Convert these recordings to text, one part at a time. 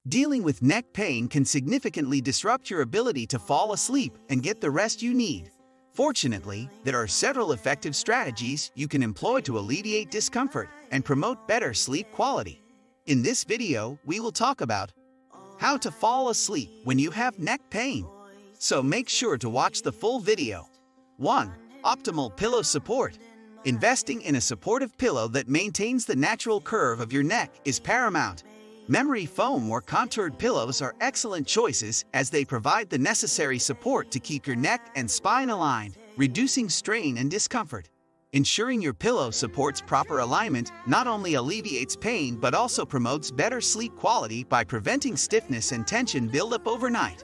Dealing with neck pain can significantly disrupt your ability to fall asleep and get the rest you need. Fortunately, there are several effective strategies you can employ to alleviate discomfort and promote better sleep quality. In this video, we will talk about how to fall asleep when you have neck pain. So make sure to watch the full video. 1. Optimal pillow support. Investing in a supportive pillow that maintains the natural curve of your neck is paramount. Memory foam or contoured pillows are excellent choices as they provide the necessary support to keep your neck and spine aligned, reducing strain and discomfort. Ensuring your pillow supports proper alignment not only alleviates pain but also promotes better sleep quality by preventing stiffness and tension buildup overnight.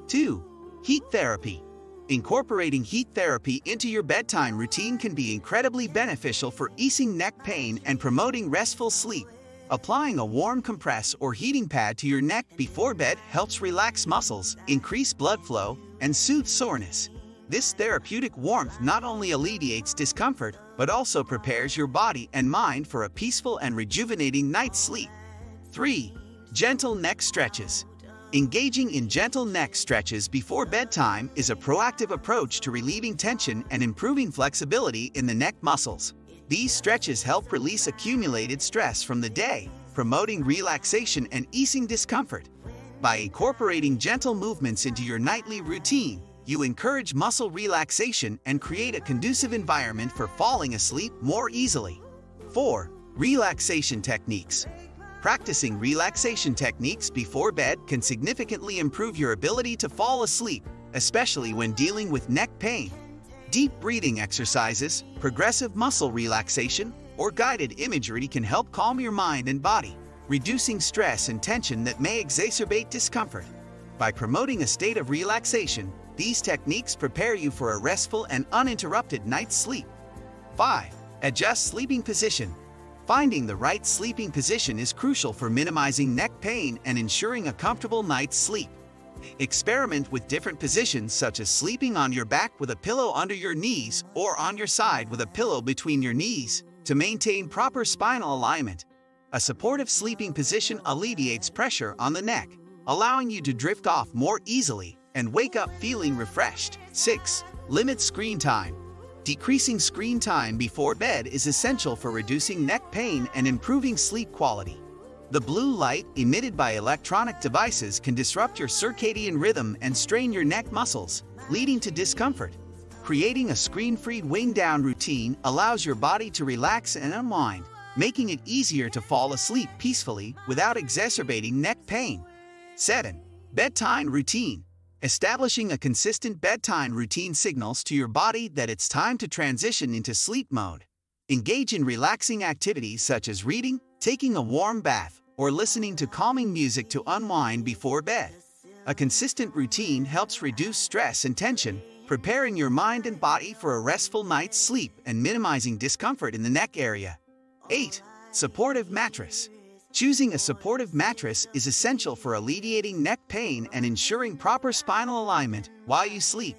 2. Heat therapy. Incorporating heat therapy into your bedtime routine can be incredibly beneficial for easing neck pain and promoting restful sleep. Applying a warm compress or heating pad to your neck before bed helps relax muscles, increase blood flow, and soothe soreness. This therapeutic warmth not only alleviates discomfort, but also prepares your body and mind for a peaceful and rejuvenating night's sleep. 3. Gentle neck stretches. Engaging in gentle neck stretches before bedtime is a proactive approach to relieving tension and improving flexibility in the neck muscles. These stretches help release accumulated stress from the day, promoting relaxation and easing discomfort. By incorporating gentle movements into your nightly routine, you encourage muscle relaxation and create a conducive environment for falling asleep more easily. 4. Relaxation techniques. Practicing relaxation techniques before bed can significantly improve your ability to fall asleep, especially when dealing with neck pain. Deep breathing exercises, progressive muscle relaxation, or guided imagery can help calm your mind and body, reducing stress and tension that may exacerbate discomfort. By promoting a state of relaxation, these techniques prepare you for a restful and uninterrupted night's sleep. 5. Adjust sleeping position. Finding the right sleeping position is crucial for minimizing neck pain and ensuring a comfortable night's sleep. Experiment with different positions such as sleeping on your back with a pillow under your knees or on your side with a pillow between your knees to maintain proper spinal alignment. A supportive sleeping position alleviates pressure on the neck, allowing you to drift off more easily and wake up feeling refreshed. 6. Limit screen time. Decreasing screen time before bed is essential for reducing neck pain and improving sleep quality. The blue light emitted by electronic devices can disrupt your circadian rhythm and strain your neck muscles, leading to discomfort. Creating a screen-free wing-down routine allows your body to relax and unwind, making it easier to fall asleep peacefully without exacerbating neck pain. 7. Bedtime routine. Establishing a consistent bedtime routine signals to your body that it's time to transition into sleep mode. Engage in relaxing activities such as reading, taking a warm bath, or listening to calming music to unwind before bed. A consistent routine helps reduce stress and tension, preparing your mind and body for a restful night's sleep and minimizing discomfort in the neck area. 8. Supportive mattress. Choosing a supportive mattress is essential for alleviating neck pain and ensuring proper spinal alignment while you sleep.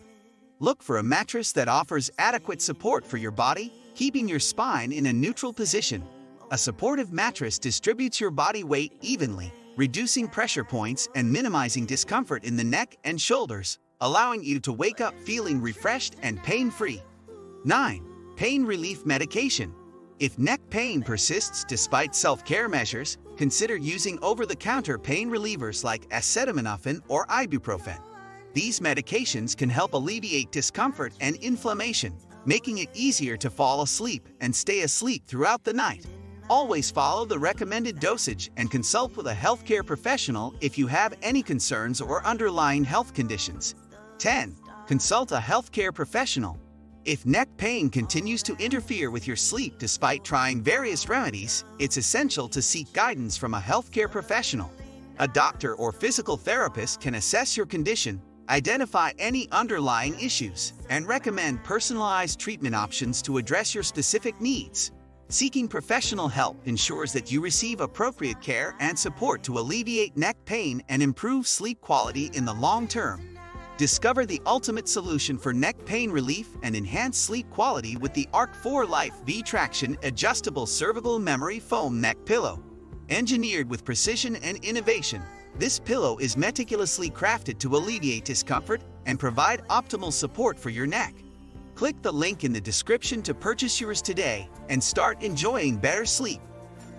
Look for a mattress that offers adequate support for your body, keeping your spine in a neutral position. A supportive mattress distributes your body weight evenly, reducing pressure points and minimizing discomfort in the neck and shoulders, allowing you to wake up feeling refreshed and pain-free. 9. Pain relief medication. If neck pain persists despite self-care measures, consider using over-the-counter pain relievers like acetaminophen or ibuprofen. These medications can help alleviate discomfort and inflammation, making it easier to fall asleep and stay asleep throughout the night. Always follow the recommended dosage and consult with a healthcare professional if you have any concerns or underlying health conditions. 10. Consult a healthcare professional. If neck pain continues to interfere with your sleep despite trying various remedies, it's essential to seek guidance from a healthcare professional. A doctor or physical therapist can assess your condition, identify any underlying issues, and recommend personalized treatment options to address your specific needs. Seeking professional help ensures that you receive appropriate care and support to alleviate neck pain and improve sleep quality in the long term. Discover the ultimate solution for neck pain relief and enhance sleep quality with the Arc4life V-Traction Adjustable Cervical Memory Foam Neck Pillow. Engineered with precision and innovation, This pillow is meticulously crafted to alleviate discomfort and provide optimal support for your neck. Click the link in the description to purchase yours today and start enjoying better sleep.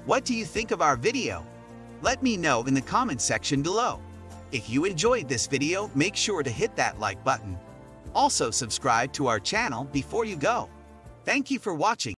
What do you think of our video? Let me know in the comment section below. If you enjoyed this video, make sure to hit that like button. Also subscribe to our channel before you go. Thank you for watching.